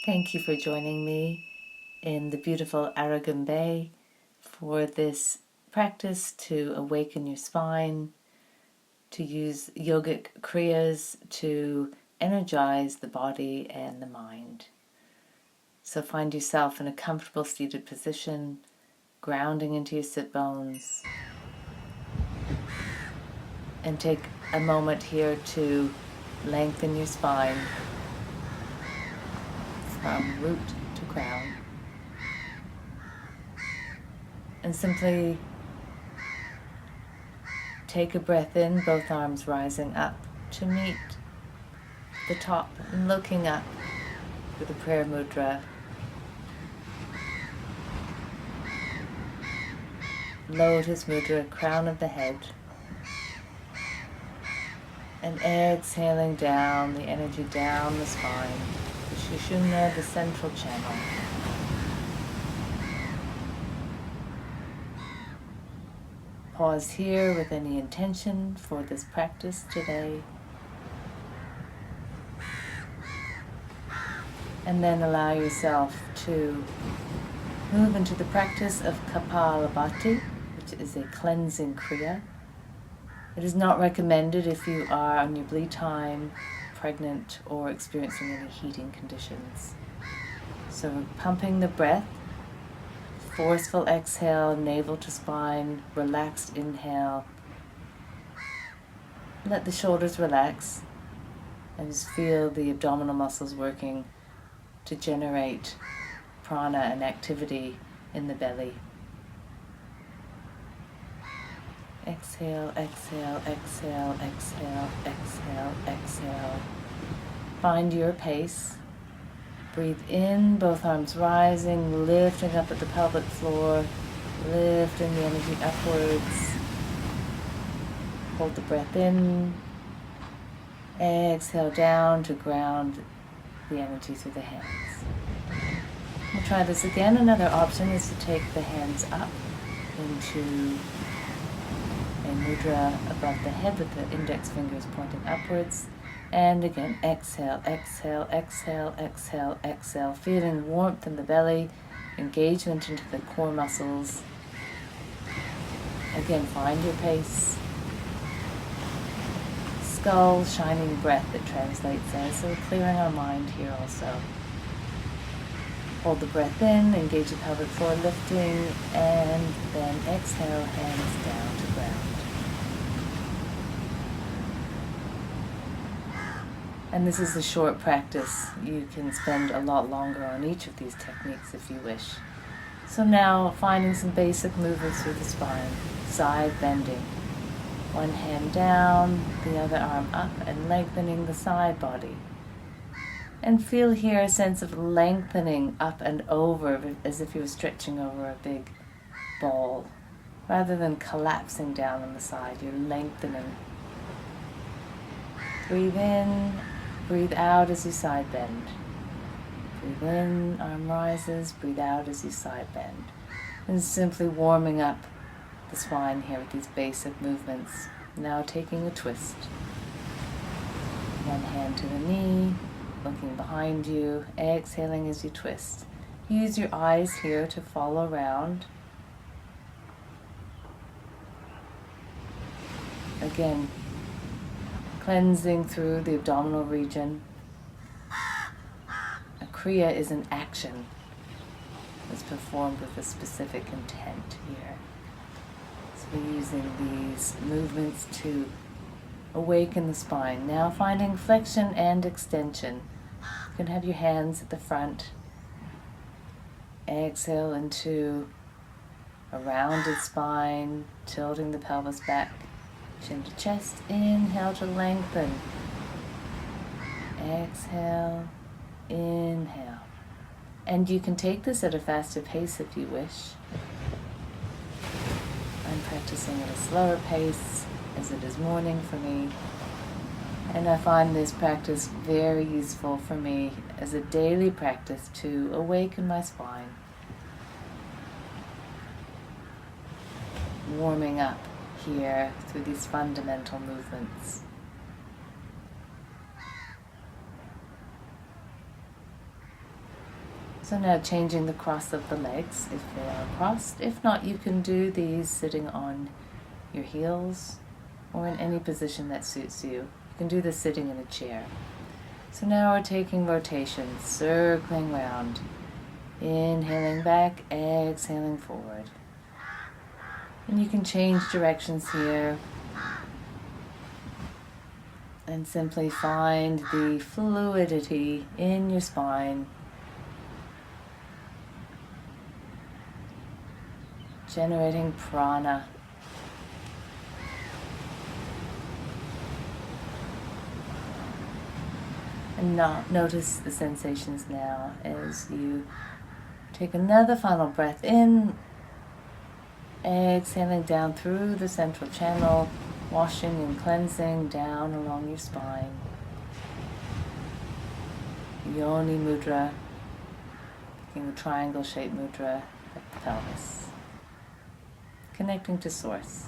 Thank you for joining me in the beautiful Arugam Bay for this practice to awaken your spine, to use yogic kriyas to energize the body and the mind. So find yourself in a comfortable seated position, grounding into your sit bones, and take a moment here to lengthen your spine from root to crown, and simply take a breath in, both arms rising up to meet the top and looking up with a prayer mudra. Lotus mudra, crown of the head, and exhaling down the energy down the spine, the Sushumna, the central channel. Pause here with any intention for this practice today, and then allow yourself to move into the practice of Kapalabhati, which is a cleansing kriya. It is not recommended if you are on your bleed time, pregnant, or experiencing any heating conditions. So pumping the breath, forceful exhale, navel to spine, relaxed inhale. Let the shoulders relax and just feel the abdominal muscles working to generate prana and activity in the belly. Exhale, exhale, exhale, exhale, exhale, exhale. Find your pace. Breathe in, both arms rising, lifting up at the pelvic floor, lifting the energy upwards. Hold the breath in. Exhale down to ground the energy through the hands. We'll try this again. Another option is to take the hands up into a mudra above the head with the index fingers pointing upwards. And again, exhale, exhale, exhale, exhale, exhale. Feeling warmth in the belly, engagement into the core muscles. Again, find your pace. Skull, shining breath, it translates as. So clearing our mind here also. Hold the breath in, engage the pelvic floor, lifting, and then exhale, hands down to ground. And this is a short practice. You can spend a lot longer on each of these techniques if you wish. So now finding some basic movements through the spine. Side bending. One hand down, the other arm up, and lengthening the side body. And feel here a sense of lengthening up and over, as if you were stretching over a big ball. Rather than collapsing down on the side, you're lengthening. Breathe in, breathe out as you side bend. Breathe in, arm rises, breathe out as you side bend. And simply warming up the spine here with these basic movements. Now taking a twist. One hand to the knee, looking behind you, exhaling as you twist. Use your eyes here to follow around. Again, cleansing through the abdominal region. A kriya is an action that's performed with a specific intent here. So we're using these movements to awaken the spine. Now finding flexion and extension. You can have your hands at the front. Exhale into a rounded spine, tilting the pelvis back. Chin to chest, inhale to lengthen. Exhale, inhale. And you can take this at a faster pace if you wish. I'm practicing at a slower pace as it is morning for me. And I find this practice very useful for me as a daily practice to awaken my spine. Warming up here through these fundamental movements. So now changing the cross of the legs if they are crossed. If not, you can do these sitting on your heels or in any position that suits you. You can do this sitting in a chair. So now we're taking rotations, circling round. Inhaling back, exhaling forward. And you can change directions here and simply find the fluidity in your spine, generating prana. And notice the sensations now as you take another final breath in, exhaling down through the central channel, washing and cleansing down along your spine. Yoni mudra, making a triangle-shaped mudra at the pelvis. Connecting to source.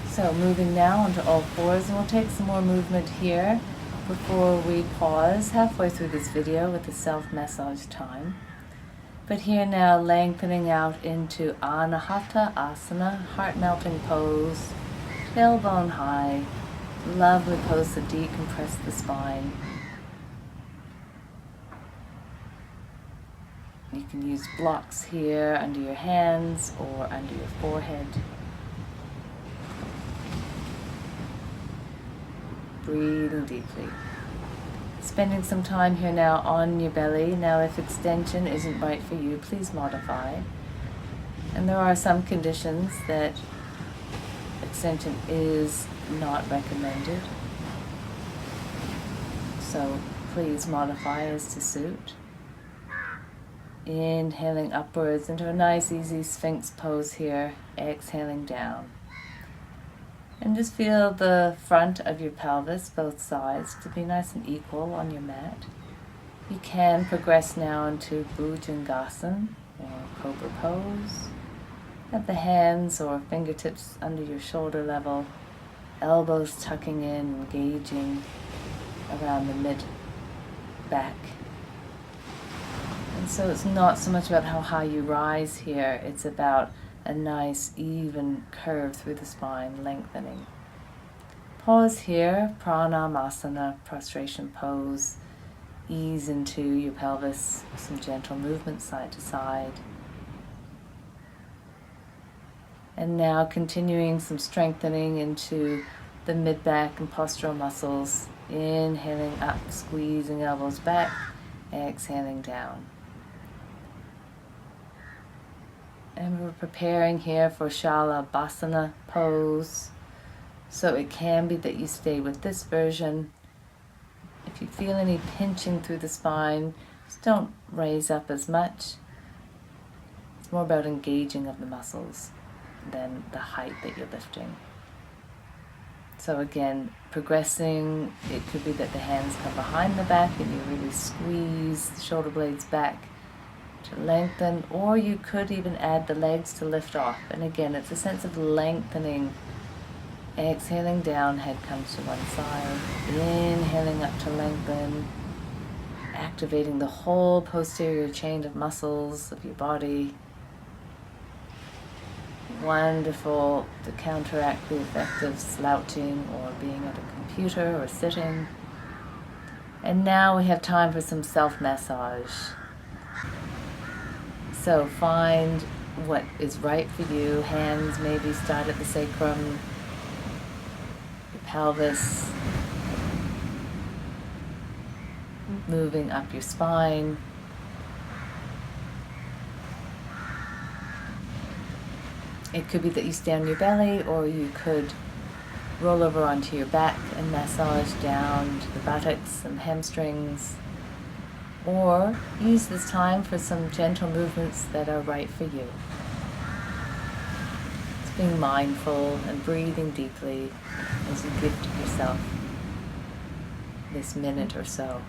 So moving now onto all fours, and we'll take some more movement here before we pause halfway through this video with the self-massage time. But here now lengthening out into Anahata Asana, heart-melting pose, tailbone high, lovely pose to decompress the spine. You can use blocks here under your hands or under your forehead. Breathing deeply. Spending some time here now on your belly. Now if extension isn't right for you, please modify. And there are some conditions that extension is not recommended. So please modify as to suit. Inhaling upwards into a nice easy Sphinx pose here, exhaling down. And just feel the front of your pelvis, both sides, to be nice and equal on your mat. You can progress now into Bhujangasana, or Cobra pose. Have the hands or fingertips under your shoulder level, elbows tucking in, engaging around the mid-back. And so it's not so much about how high you rise here, it's about a nice even curve through the spine, lengthening. Pause here, Pranamasana, prostration pose. Ease into your pelvis, some gentle movement side to side. And now continuing some strengthening into the mid-back and postural muscles. Inhaling up, squeezing elbows back, exhaling down. And we're preparing here for Shalabhasana pose. So it can be that you stay with this version. If you feel any pinching through the spine, just don't raise up as much. It's more about engaging of the muscles than the height that you're lifting. So again, progressing, it could be that the hands come behind the back and you really squeeze the shoulder blades back to lengthen, or you could even add the legs to lift off. And again, it's a sense of lengthening. Exhaling down, head comes to one side. Inhaling up to lengthen. Activating the whole posterior chain of muscles of your body. Wonderful to counteract the effect of slouching or being at a computer or sitting. And now we have time for some self-massage. So find what is right for you. Hands maybe start at the sacrum, your pelvis, moving up your spine. It could be that you stay on your belly, or you could roll over onto your back and massage down to the buttocks and hamstrings. Or use this time for some gentle movements that are right for you. It's being mindful and breathing deeply as you gift yourself this minute or so.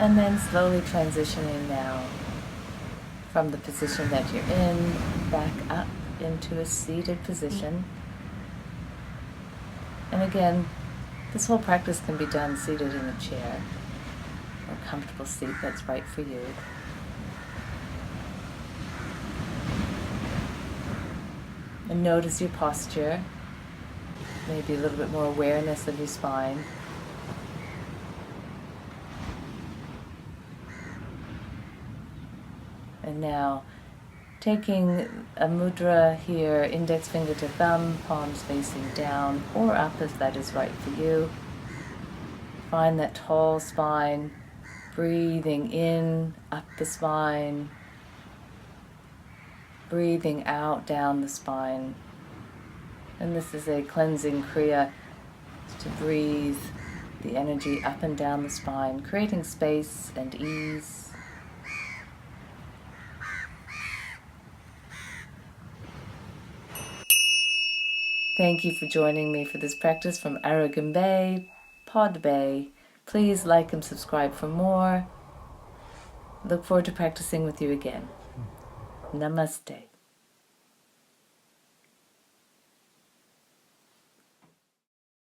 And then slowly transitioning now from the position that you're in, back up into a seated position. And again, this whole practice can be done seated in a chair or a comfortable seat that's right for you. And notice your posture, maybe a little bit more awareness of your spine. And now, taking a mudra here, index finger to thumb, palms facing down or up if that is right for you. Find that tall spine, breathing in, up the spine, breathing out, down the spine. And this is a cleansing kriya to breathe the energy up and down the spine, creating space and ease. Thank you for joining me for this practice from Arugam 𝗏𝗏𝗏. Please like and subscribe for more. Look forward to practicing with you again. Namaste.